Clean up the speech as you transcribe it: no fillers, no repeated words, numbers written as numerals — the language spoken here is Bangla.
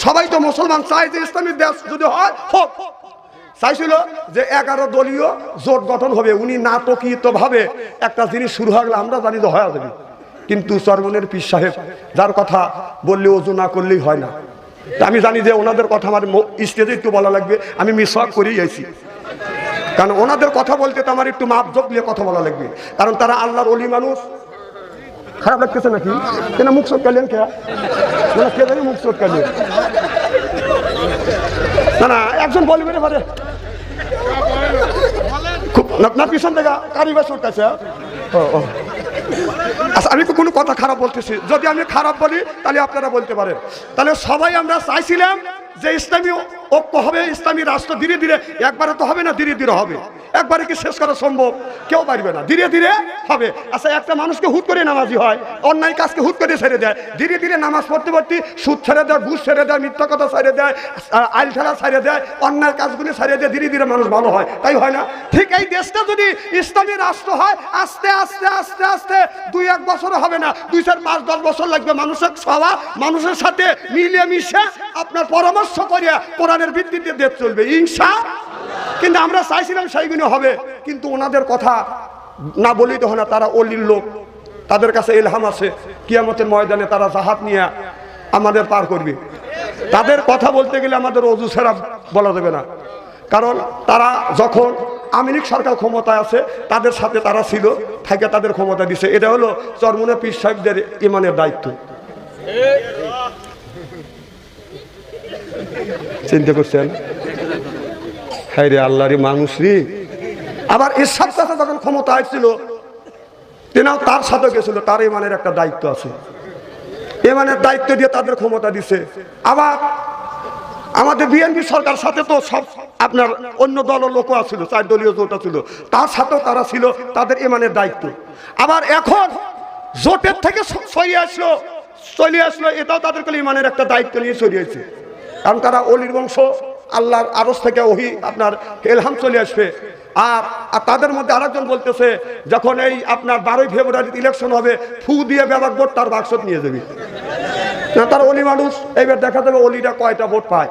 সবাই তো মুসলমান চায় যে ইসলামী দেশ যদি হয় হোক, চাইছিল যে 11 দলীয় জোট গঠন হবে। উনি নাটকীয়ত ভাবে একটা জিনিস শুরু হয়ে গেলে আমরা জানি যে হয়ে যাবে, কিন্তু চরমনের পীর সাহেব যার কথা বললে ওযু না করলেই হয় না। আমি জানি যে ওনাদের কথা আমার স্টেজে একটু বলা লাগবে, আমি মিসওয়াক করেই আইছি, কারণ ওনাদের কথা বলতে তো আমার একটু মাপ জোক নিয়ে কথা বলা লাগবে, কারণ তারা আল্লাহর ওলি মানুষ। খারাপ লাগতেছে নাকি? কেন মুখ চটকালেন? কে কে জানি মুখ চটকালেন? না না, একজন বলবে পারে খুব না, পিছন থেকে কারিবা চটকাছে। আচ্ছা, আমি তো কোনো কথা খারাপ বলতেছি, যদি আমি খারাপ বলি তাহলে আপনারা বলতে পারেন। তাহলে সবাই আমরা চাইছিলাম যে ইসলামী ঐক্য হবে, ইসলামী রাষ্ট্র ধীরে ধীরে, একবারে তো হবে না, ধীরে ধীরে হবে। একবারে কি শেষ করা সম্ভব? কেউ পারবে না, ধীরে ধীরে হবে। আচ্ছা, একটা মানুষকে হুট করে নামাজি হয়, অন্যায় কাজকে হুট করে ছেড়ে দেয়, ধীরে ধীরে নামাজ পড়তে পড়তে সুদ ছেড়ে দেয়, ঘুষ ছেড়ে দেয়, মিথ্যা কথা ছেড়ে দেয়, আইল ঠেলা ছেড়ে দেয়, অন্যায় কাজগুলি ছেড়ে দেয়, ধীরে ধীরে মানুষ ভালো হয়, তাই হয় না? ঠিক এই দেশটা যদি ইসলামী রাষ্ট্র হয়, আস্তে আস্তে আস্তে আস্তে 2-1 বছর হবে না, 2, 4, 5, 10 বছর লাগবে। মানুষের সভা, মানুষের সাথে মিলিয়ে মিশে আপনার পরামর্শ করিয়া কোরআনের ভিত্তিতে দেশ চলবে ইনশাআল্লাহ। কিন্তু আমরা চাইছিলাম সেইগুলো হবে, কিন্তু ওনাদের কথা না বলেই তো হয় না। তারা অলির লোক, তাদের কাছে ইলহাম আছে, কিয়ামতের ময়দানে তারা জাহাজ নিয়ে আমাদের পার করবে। তাদের কথা বলতে গেলে আমাদের ওযু ছাড়া বলা যাবে না, কারণ তারা যখন আওয়ামী লীগ সরকার ক্ষমতায় আছে তাদের সাথে তারা ছিল, থেকে তাদের ক্ষমতা দিছে। এটা হলো চরমনে পীর সাহেবদের ইমানের দায়িত্ব। চিন্তা করছেন? হায় রে আল্লাহরে মানুষ রে। আবার এরশাদ চাচা যখন ক্ষমতা আসছিল, তেনাও তার সাথে গেছিল, তার ইমানের একটা দায়িত্ব আছে, ইমানের দায়িত্ব দিয়ে তাদের ক্ষমতা দিছে। আবার আমাদের বিএনপি সরকার সাথে তো সব আপনার অন্য দলের লোকও ছিল, 4 দলীয় জোট ছিল, তার সাথেও তারা ছিল, তাদের ইমানের দায়িত্ব। আবার এখন জোটের থেকে চলে আসলো, এটাও তাদের ইমানের একটা দায়িত্ব নিয়ে চলিয়েছে, কারণ তারা অলির বংশ, আল্লাহর আরশ থেকে ওহি আপনার ইলহাম চলে আসবে। আর তাদের মধ্যে আরেকজন বলতেছে, যখন এই আপনার 12ই ফেব্রুয়ারি ইলেকশন হবে, ফু দিয়ে ব্যাপক ভোট তার বাক্সত নিয়ে যাবে না। তার অলি মানুষ, এইবার দেখা যাবে অলিরা কয়টা ভোট পায়।